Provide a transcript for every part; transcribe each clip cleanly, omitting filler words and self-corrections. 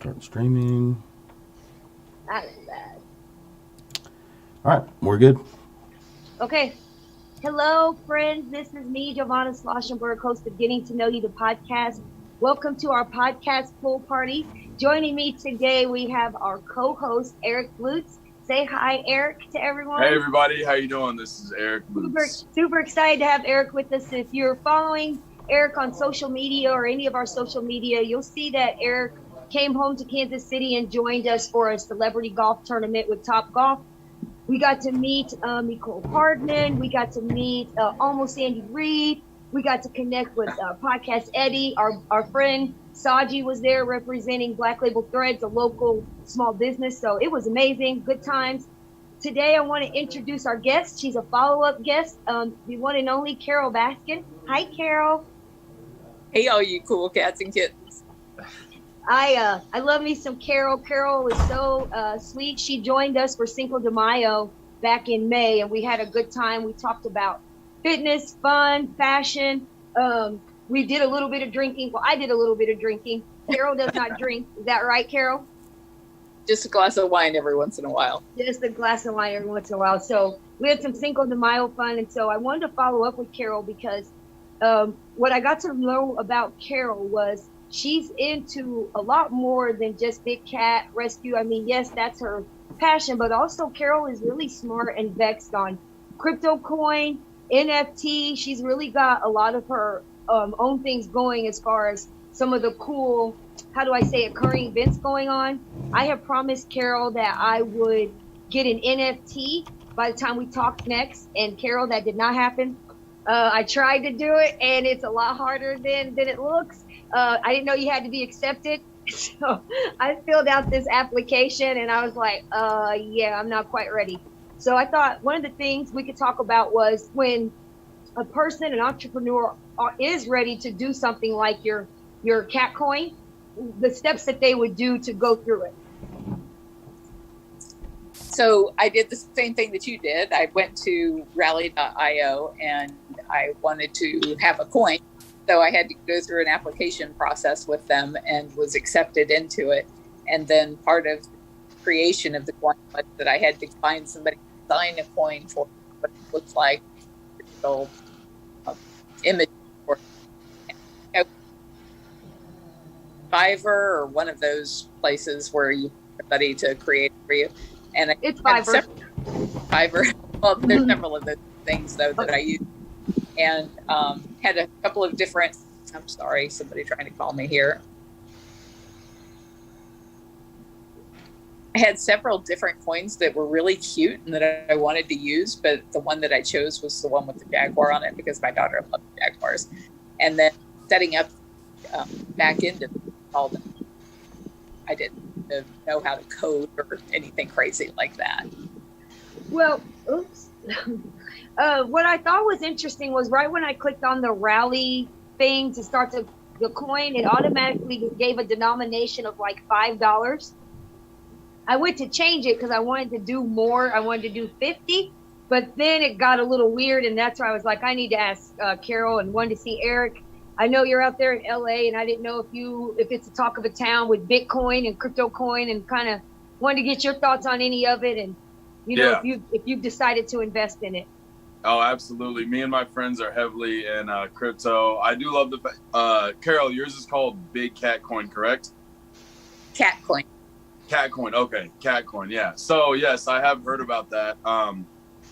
Start streaming. That is bad. All right, we're good. Okay. Hello, friends. This is me, Giovanna Sloshenberg, host of Getting to Know You, the podcast. Welcome to our podcast pool party. Joining me today, we have our co-host, Eric Lutz. Say hi, Eric, to everyone. Hey, everybody. How you doing? This is Eric Lutz. Super excited to have Eric with us. If you're following Eric on social media or any of our social media, you'll see that Eric came home to Kansas City and joined us for a celebrity golf tournament with Top Golf. We got to meet Nicole Hardman. We got to meet Almost Sandy Reed. We got to connect with Podcast Eddie. Our friend Saji was there representing Black Label Threads, a local small business. So it was amazing. Good times. Today, I want to introduce our guest. She's a follow-up guest, the one and only Carol Baskin. Hi, Carol. Hey, all you cool cats and kittens. I love me some Carol. Carol is so sweet. She joined us for Cinco de Mayo back in May, and we had a good time. We talked about fitness, fun, fashion. We did a little bit of drinking. Well, I did a little bit of drinking. Carol does not drink. Is that right, Carol? Just a glass of wine every once in a while. Just a glass of wine every once in a while. So we had some Cinco de Mayo fun, and so I wanted to follow up with Carol because what I got to know about Carol was she's into a lot more than just big cat rescue. I mean, yes, that's her passion, but also Carol is really smart and vexed on crypto coin, NFT. She's really got a lot of her own things going as far as some of the cool, how do I say, occurring events going on. I have promised Carol that I would get an NFT by the time we talk next, and Carol, that did not happen. I tried to do it, and it's a lot harder than it looks. I didn't know you had to be accepted. So I filled out this application and I was like, yeah, I'm not quite ready. So I thought one of the things we could talk about was when a person, an entrepreneur, is ready to do something like your cat coin, the steps that they would do to go through it. So I did the same thing that you did. I went to rally.io and I wanted to have a coin. So I had to go through an application process with them and was accepted into it. And then part of the creation of the coin was that I had to find somebody to sign a coin for what it looks like, digital image for Fiverr or one of those places where you get somebody to create for you. And it's Fiverr. Fiverr. Well, there's several of those things though that I use. And had a couple of different, I'm sorry, somebody trying to call me here. I had several different coins that were really cute and that I wanted to use, but the one that I chose was the one with the jaguar on it because my daughter loves jaguars. And then setting up back into all that. I didn't know how to code or anything crazy like that. Well, oops. What I thought was interesting was right when I clicked on the rally thing to start the coin, it automatically gave a denomination of like $5. I went to change it because I wanted to do more. I wanted to do 50, but then it got a little weird, and that's where I was like, I need to ask Carol and wanted to see Eric. I know you're out there in LA, and I didn't know if it's a talk of a town with Bitcoin and crypto coin, and kind of wanted to get your thoughts on any of it, and if you've decided to invest in it. Oh, absolutely. Me and my friends are heavily in crypto. I do love Carol, yours is called Big Cat Coin, correct? Cat coin. Cat Coin. Okay. Cat Coin. Yeah. So yes, I have heard about that.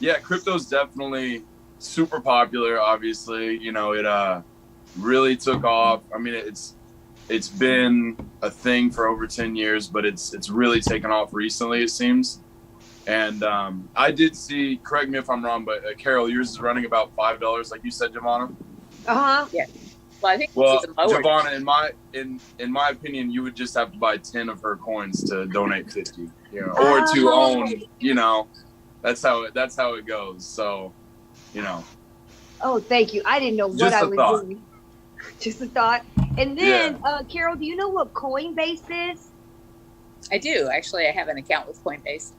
Yeah, crypto's definitely super popular. Obviously, it really took off. I mean, it's been a thing for over 10 years, but it's really taken off recently, it seems. And I did see, correct me if I'm wrong, but Carol, yours is running about $5, like you said, Giovanna. Yeah. Well, I think Giovanna, in my opinion, you would just have to buy 10 of her coins to donate 50, or to own. That's how it goes. So, Oh, thank you. I didn't know what I was doing. Just a thought. And then, Carol, do you know what Coinbase is? I do. Actually, I have an account with Coinbase.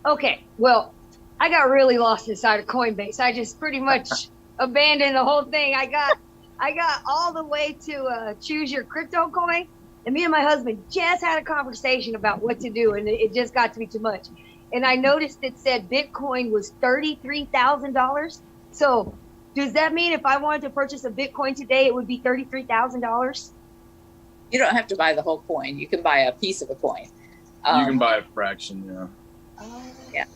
Okay, well, I got really lost inside of Coinbase. I just pretty much abandoned the whole thing. I got all the way to choose your crypto coin, And me and my husband just had a conversation about what to do, and it just got to be too much. And I noticed it said Bitcoin was $33,000. So does that mean if I wanted to purchase a Bitcoin today, it would be $33,000? You don't have to buy the whole coin. You can buy a piece of a coin. You can buy a fraction, yeah. Yeah.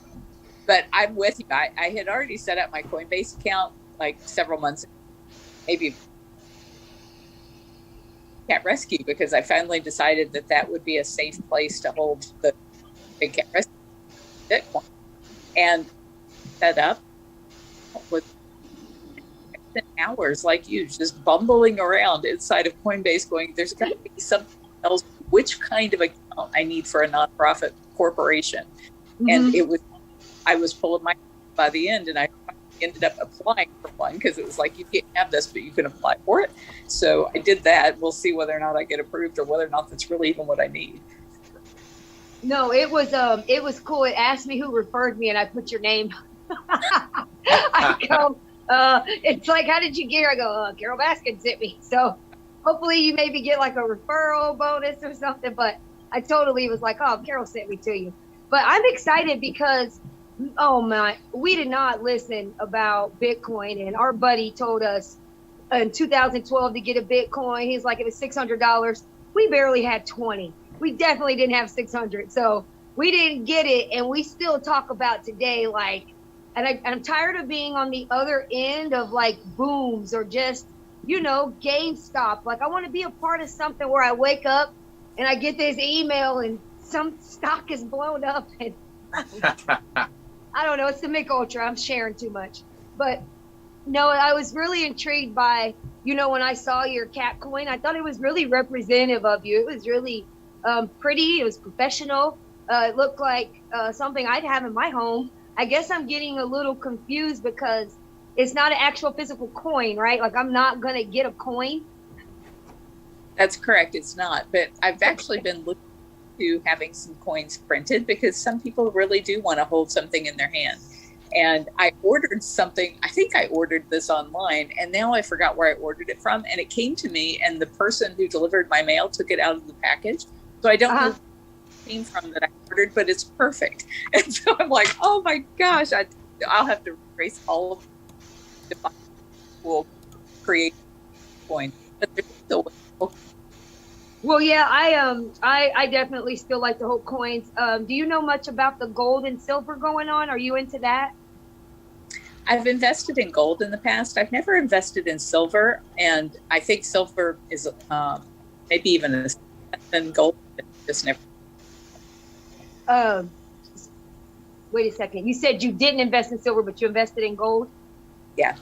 But I'm with you. I had already set up my Coinbase account like several months ago, maybe Cat Rescue, because I finally decided that that would be a safe place to hold the Big Cat Rescue Bitcoin. And set up with hours like you, just bumbling around inside of Coinbase going, there's got to be something else. Which kind of account I need for a nonprofit corporation? And I was pulling my by the end, and I ended up applying for one because it was like, you can't have this, but you can apply for it. So I did that. We'll see whether or not I get approved or whether or not that's really even what I need. No, it was cool. It asked me who referred me, and I put your name. I go, it's like, how did you get here? I go, Carol Baskin sent me. So hopefully you maybe get like a referral bonus or something. But I totally was like, oh, Carol sent me to you. But I'm excited because, oh my, we did not listen about Bitcoin. And our buddy told us in 2012 to get a Bitcoin. He's like, it was $600. We barely had 20. We definitely didn't have 600. So we didn't get it. And we still talk about today, like, and I'm tired of being on the other end of like booms or just, you know, GameStop. Like, I want to be a part of something where I wake up and I get this email and some stock is blown up. And I don't know. It's the Mick Ultra. I'm sharing too much. But no, I was really intrigued by, you know, when I saw your cat coin, I thought it was really representative of you. It was really pretty. It was professional. It looked like something I'd have in my home. I guess I'm getting a little confused because it's not an actual physical coin, right? Like, I'm not going to get a coin. That's correct. It's not. But I've actually been looking to having some coins printed because some people really do want to hold something in their hand. And I ordered something. I think I ordered this online, and now I forgot where I ordered it from. And it came to me, and the person who delivered my mail took it out of the package. So I don't know came from that I ordered, but it's perfect. And so I'm like, oh my gosh, I'll have to erase all of the will create coin. But there's still Well, yeah, I definitely still like to hold coins. Do you know much about the gold and silver going on? Are you into that? I've invested in gold in the past. I've never invested in silver, and I think silver is maybe even less than gold. Just never. Wait a second. You said you didn't invest in silver, but you invested in gold? Yeah.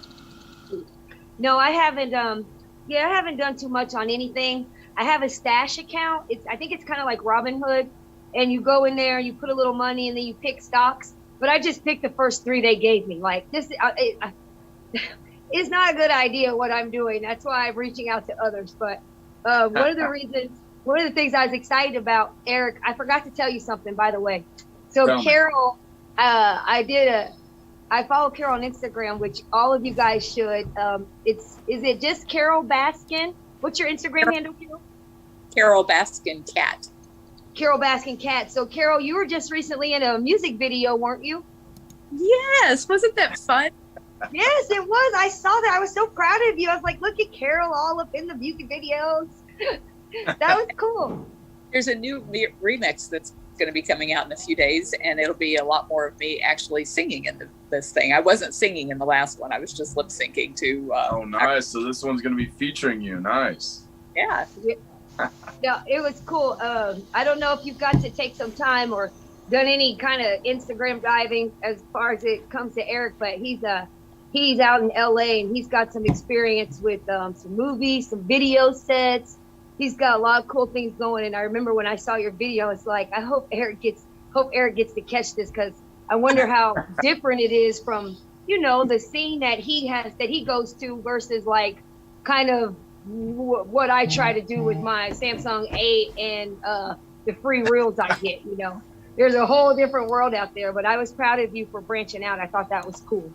No, I haven't. I haven't done too much on anything. I have a stash account. I think it's kind of like Robinhood, and you go in there, you put a little money, and then you pick stocks. But I just picked the first 3 they gave me. Like, this, it's not a good idea what I'm doing. That's why I'm reaching out to others. But one of the things I was excited about, Eric, I forgot to tell you something, by the way. So Carol, I follow Carol on Instagram, which all of you guys should. Is it just Carol Baskin? What's your Instagram handle, Carol? Carol Baskin Cat. Carol Baskin Cat. So Carol, you were just recently in a music video, weren't you? Yes. Wasn't that fun? Yes, it was. I saw that. I was so proud of you. I was like, look at Carol all up in the music videos. That was cool. There's a new remix that's going to be coming out in a few days, and it'll be a lot more of me actually singing in this thing. I wasn't singing in the last one. I was just lip syncing to. Oh, nice. So this one's going to be featuring you. Nice. Yeah. Yeah, it was cool. I don't know if you've got to take some time or done any kind of Instagram diving as far as it comes to Eric, but he's out in LA and he's got some experience with some movies, some video sets. He's got a lot of cool things going. And I remember when I saw your video, it's like, I hope Eric gets to catch this, because I wonder how different it is from, you know, the scene that he goes to versus like kind of what I try to do with my Samsung 8 and the free reels I get. You know, there's a whole different world out there, but I was proud of you for branching out. I thought that was cool.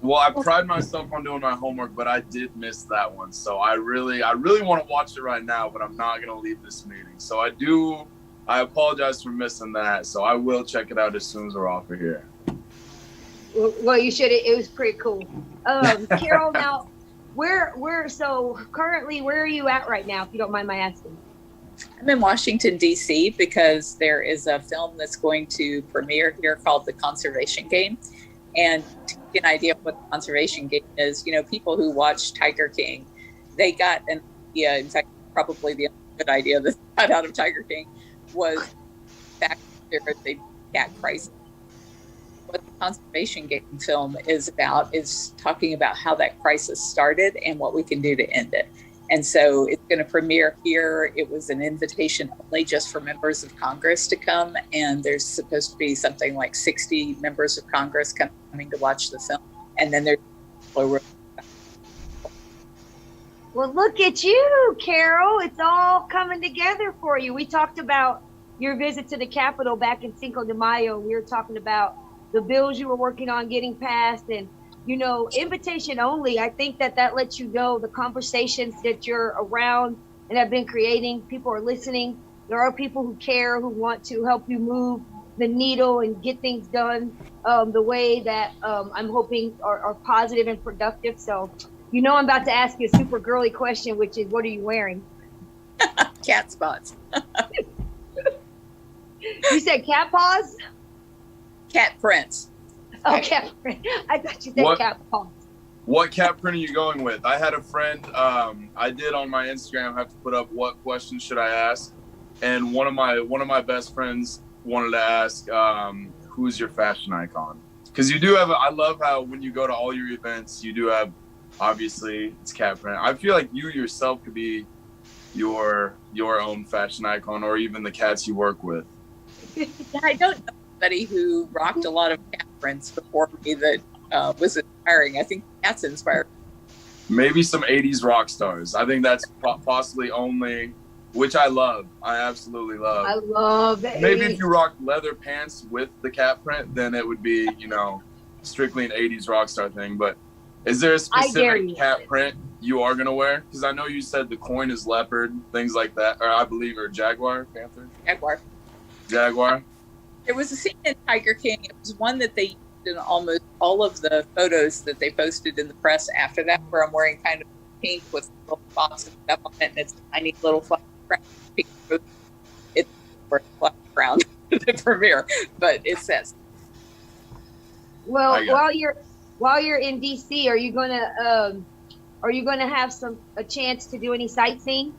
Well, I pride myself on doing my homework, but I did miss that one. So I really want to watch it right now, but I'm not gonna leave this meeting. So I apologize for missing that. So I will check it out as soon as we're off of here. Well, you should. It was pretty cool. Carol, now, so currently, where are you at right now, if you don't mind my asking? I'm in Washington, D.C. because there is a film that's going to premiere here called The Conservation Game. And to get an idea of what the conservation game is, people who watch Tiger King, they got an idea. In fact, probably the only good idea that got out of Tiger King was back there at the cat crisis. What the conservation game film is about is talking about how that crisis started and what we can do to end it. And so it's going to premiere here. It was an invitation only just for members of Congress to come. And there's supposed to be something like 60 members of Congress coming to watch the film. And then there's... Well, look at you, Carol. It's all coming together for you. We talked about your visit to the Capitol back in Cinco de Mayo. We were talking about the bills you were working on getting passed, and invitation only. I think that lets you know the conversations that you're around and have been creating. People are listening. There are people who care, who want to help you move the needle and get things done the way that I'm hoping are positive and productive. So, I'm about to ask you a super girly question, which is, what are you wearing? Cat spots. You said cat paws? Cat prints. Oh, cat print. I thought you said What? cat paws. What cat print are you going with? I had a friend, I did on my Instagram have to put up what questions should I ask, and one of my best friends wanted to ask, who's your fashion icon? Because you do have, I love how when you go to all your events, you do have, obviously it's cat print. I feel like you yourself could be your own fashion icon, or even the cats you work with. Yeah, I don't know anybody who rocked a lot of cat prints before me that was inspiring. I think cats inspired. Maybe some 80s rock stars. I think that's possibly only, which I love. I absolutely love. I love that. Maybe if you rocked leather pants with the cat print, then it would be, strictly an 80s rock star thing. But is there a specific cat print you are going to wear? Because I know you said the coin is leopard, things like that. Or I believe, or jaguar, panther? Jaguar. There was a scene in Tiger King. It was one that they used in almost all of the photos that they posted in the press after that, where I'm wearing kind of pink with little spots and stuff on it, and it's a tiny little flat pink. It's for flat ground the premiere, but it says. Well, while you're in DC, are you gonna have a chance to do any sightseeing?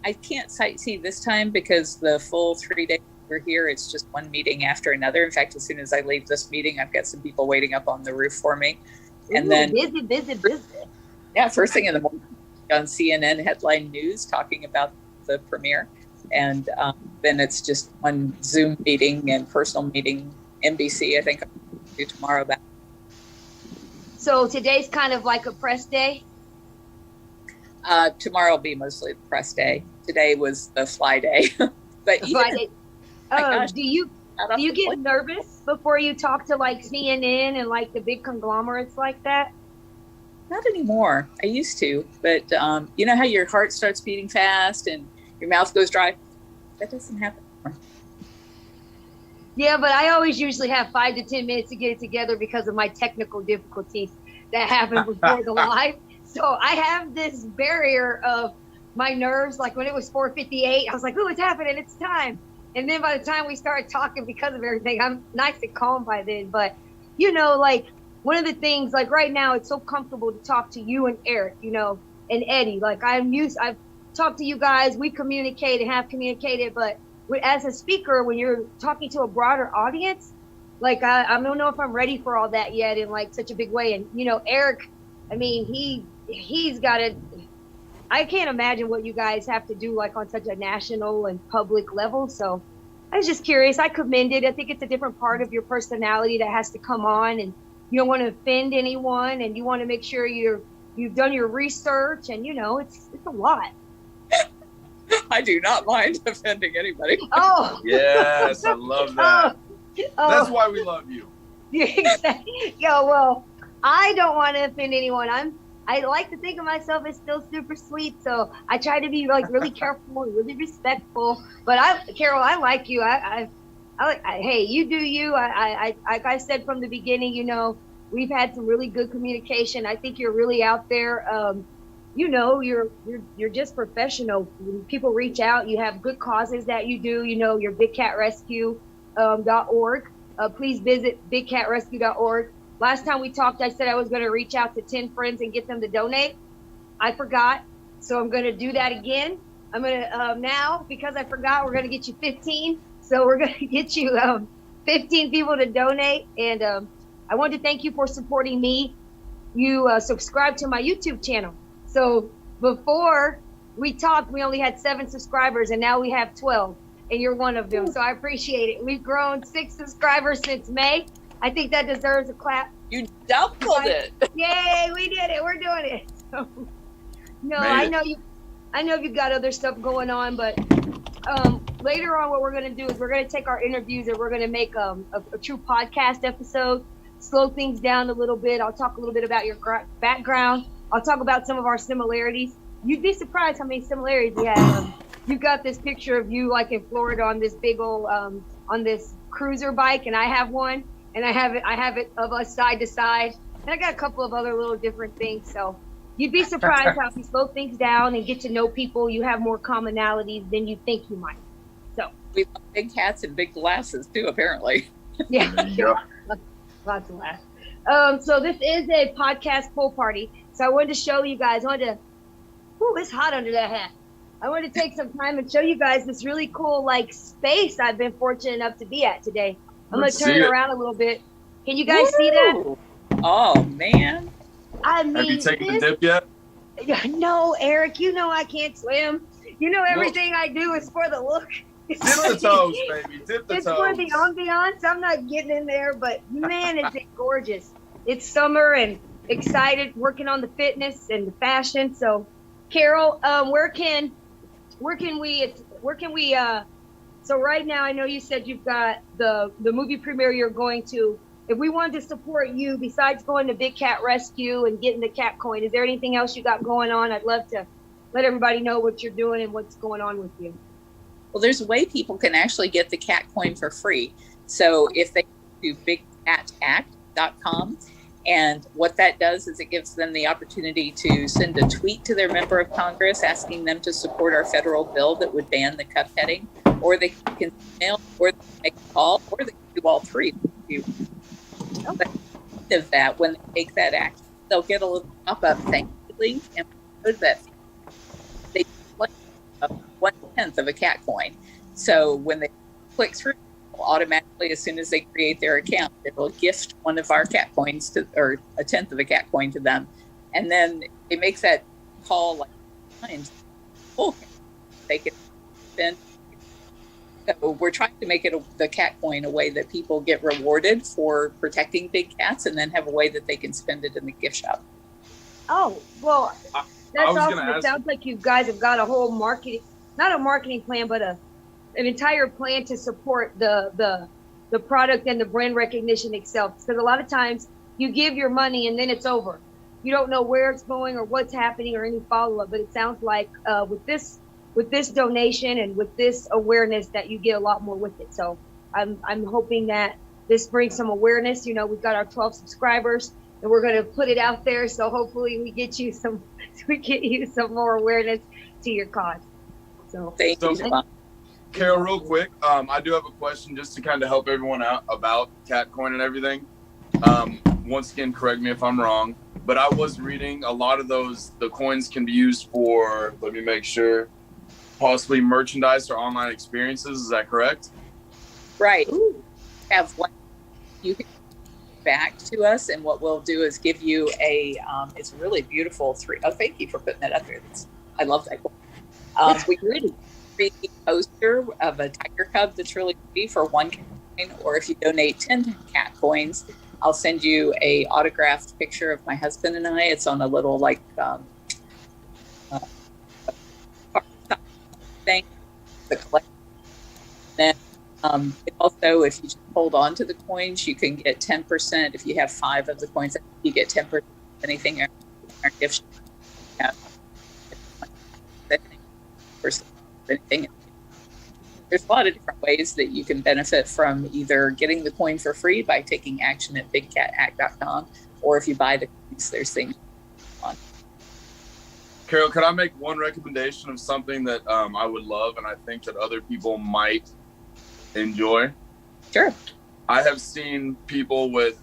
I can't sightsee this time because the full 3 days we're here, it's just one meeting after another. In fact, as soon as I leave this meeting, I've got some people waiting up on the roof for me. And then busy. Yeah, first thing in the morning on CNN headline news talking about the premiere. And then it's just one Zoom meeting and personal meeting, NBC, I think I'll do tomorrow about. So today's kind of like a press day? Tomorrow will be mostly the press day. Today was the fly day. But even, do you get nervous before you talk to like CNN and like the big conglomerates like that? Not anymore. I used to, but you know how your heart starts beating fast and your mouth goes dry? That doesn't happen anymore. Yeah, but I always usually have 5 to 10 minutes to get it together because of my technical difficulties that happen before the live. So I have this barrier of my nerves. Like when it was 4:58, I was like, "Oh, it's happening! It's time!" And then by the time we started talking, because of everything, I'm nice and calm by then. But like one of the things, like right now, it's so comfortable to talk to you and Eric, and Eddie. Like I've talked to you guys. We communicate and have communicated, but as a speaker, when you're talking to a broader audience, like I don't know if I'm ready for all that yet in like such a big way. And Eric, I mean, he's got it. I can't imagine what you guys have to do like on such a national and public level. So I was just curious. I commend it. I think it's a different part of your personality that has to come on, and you don't want to offend anyone, and you want to make sure you've done your research, and it's a lot. I do not mind offending anybody. Oh yes, I love that. That's why we love you. Exactly. Yeah, well, I don't want to offend anyone. I like to think of myself as still super sweet, so I try to be like really careful and really respectful. But Carol, I like you. Hey, you do you. Like I said from the beginning, you know, we've had some really good communication. I think you're really out there. You know, you're just professional. When people reach out, you have good causes that you do. You know, your bigcatrescue.org. Please visit bigcatrescue.org. Last time we talked, I said I was going to reach out to 10 friends and get them to donate. I forgot, so I'm going to do that again. I'm going to now, because I forgot, we're going to get you 15. So we're going to get you 15 people to donate. And I want to thank you for supporting me. You subscribe to my YouTube channel. So before we talked, we only had 7 subscribers, and now we have 12, and you're one of them. So I appreciate it. We've grown 6 subscribers since May. I think that deserves a clap. You doubled it. Yay, we did it. We're doing it. So, no, I know you've got other stuff going on, but later on what we're going to do is we're going to take our interviews and we're going to make a true podcast episode, slow things down a little bit. I'll talk a little bit about your background. I'll talk about some of our similarities. You'd be surprised how many similarities we have. You've got this picture of you like in Florida on this big old on this cruiser bike, and I have one. And I have it of us side to side. And I got a couple of other little different things. So you'd be surprised how if you slow things down and get to know people, you have more commonalities than you think you might. So We love big cats and big glasses too, apparently. yeah, lots of laughs. So this is a podcast pool party. So I wanted to show you guys. It's hot under that hat. I wanted to take some time and show you guys this really cool like space I've been fortunate enough to be at today. I'm going to turn it around a little bit. Can you guys see that? Oh, man. I mean, Have you taken the dip yet? No, Eric, you know I can't swim. You know everything I do is for the look. Dip the toes, baby. Dip the It's toes. for the ambiance. I'm not getting in there, but man, is it gorgeous. It's summer and excited, working on the fitness and the fashion. So, Carol, where can we so right now, I know you said you've got the movie premiere you're going to. If we wanted to support you, besides going to Big Cat Rescue and getting the cat coin, is there anything else you got going on? I'd love to let everybody know what you're doing and what's going on with you. Well, there's a way people can actually get the cat coin for free. So if they go to bigcatact.com, and what that does is it gives them the opportunity to send a tweet to their member of Congress asking them to support our federal bill that would ban the cup petting, or they can email, or they can make a call, or they can do all three. But of that, when they take that action, they'll get a little pop-up thank you link, and that they like 1/10 of a cat coin. So when they click through, automatically, as soon as they create their account, it will gift one of our cat coins to, or 1/10 of a cat coin to them, and then it makes that call like times. Oh, they can spend. So we're trying to make it the cat coin a way that people get rewarded for protecting big cats, and then have a way that they can spend it in the gift shop. Oh, well, I that's was awesome. gonna It ask- sounds like you guys have got a whole not a marketing plan, but an entire plan to support the product and the brand recognition itself. Because a lot of times you give your money and then it's over. You don't know where it's going or what's happening or any follow-up. But it sounds like with this donation and with this awareness that you get a lot more with it. So I'm hoping that this brings some awareness. You know, we've got our 12 subscribers and we're going to put it out there. So hopefully we get you some more awareness to your cause. So Thank you. So- Carol, real quick, I do have a question just to kind of help everyone out about Catcoin and everything. Once again, correct me if I'm wrong, but I was reading a lot of the coins can be used for, let me make sure, possibly merchandise or online experiences. Is that correct? Right. Have one you can back to us, and what we'll do is give you it's a really beautiful thank you for putting that up there. I love that. We really 3D poster of a tiger cub that's really pretty for one coin, or if you donate 10 cat coins, I'll send you a autographed picture of my husband and I. It's on a little thing, the collection. Then Also, if you just hold on to the coins, you can get 10%. If you have 5 of the coins, you get 10%. Anything our gift shop, anything. There's a lot of different ways that you can benefit from either getting the coin for free by taking action at bigcatact.com, or if you buy the coins, there's things on. Carol, could I make one recommendation of something that I would love and I think that other people might enjoy? Sure. I have seen people with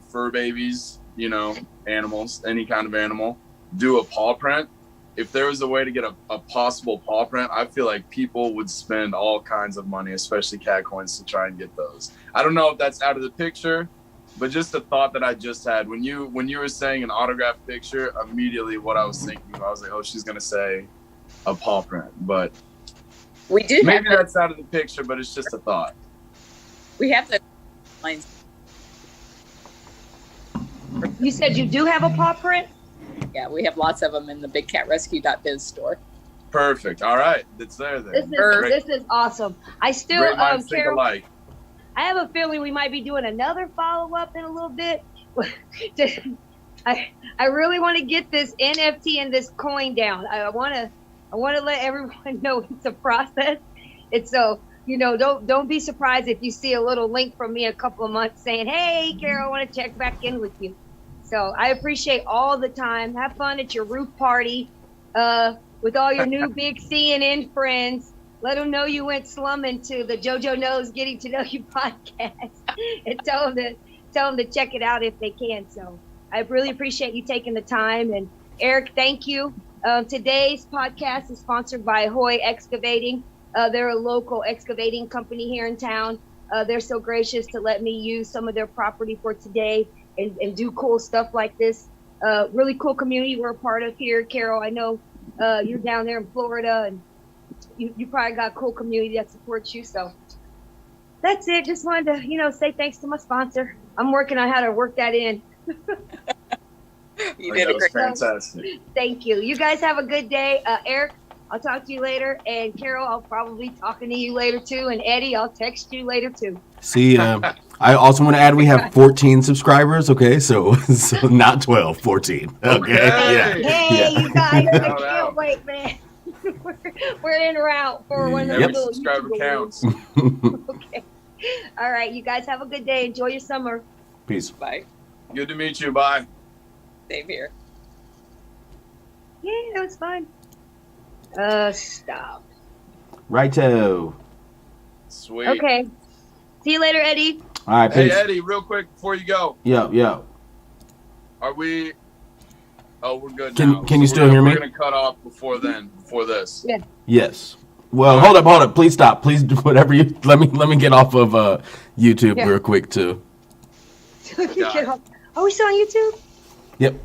fur babies, you know, animals, any kind of animal, do a paw print. If there was a way to get a possible paw print, I feel like people would spend all kinds of money, especially cat coins, to try and get those. I don't know if that's out of the picture, but just a thought that I just had when you were saying an autographed picture, immediately what I was thinking, I was like, oh, she's gonna say a paw print, but We do maybe have that's out of the picture, but it's just a thought. we have the lines. You said you do have a paw print? Yeah, we have lots of them in the bigcatrescue.biz store. Perfect. All right, it's there then. This is awesome. I still, Great minds think Carol, alike. I have a feeling we might be doing another follow-up in a little bit. I really want to get this NFT and this coin down. I want to let everyone know it's a process. And so, you know, don't be surprised if you see a little link from me in a couple of months saying, hey, Carol, I want to check back in with you. So I appreciate all the time. Have fun at your roof party with all your new big CNN friends. Let them know you went slumming to the JoJo Knows Getting to Know You podcast, and tell them to check it out if they can. So I really appreciate you taking the time. And Eric, thank you. Today's podcast is sponsored by Hoy Excavating. They're a local excavating company here in town. They're so gracious to let me use some of their property for today and do cool stuff like this. Really cool community we're a part of here. Carol, I know you're down there in Florida, and you probably got a cool community that supports you. So that's it. Just wanted to, say thanks to my sponsor. I'm working on how to work that in. You did a great job. Fantastic. Thank you. You guys have a good day. Eric, I'll talk to you later. And Carol, I'll probably be talking to you later too. And Eddie, I'll text you later too. See, I also want to add we have 14 subscribers. Okay, so not 12, 14. Okay, yeah. Hey, you guys, I Shout can't out. wait, man. We're en route for one of those Every little subscriber YouTube counts. awards. Okay. All right, you guys have a good day. Enjoy your summer. Peace. Bye. Good to meet you. Bye. Same here. Yeah, that was fun. Stop. Righto. Sweet. Okay. See you later, Eddie. All right, Hey, peace. Eddie, real quick before you go, Yo. are we? Oh, we're good Can- now. can you So still hear me? We're gonna cut off before this. Yes. Well, hold up. Please stop. Please do whatever you. Let me get off of YouTube Yeah. real quick too. Are we still on YouTube? Yep.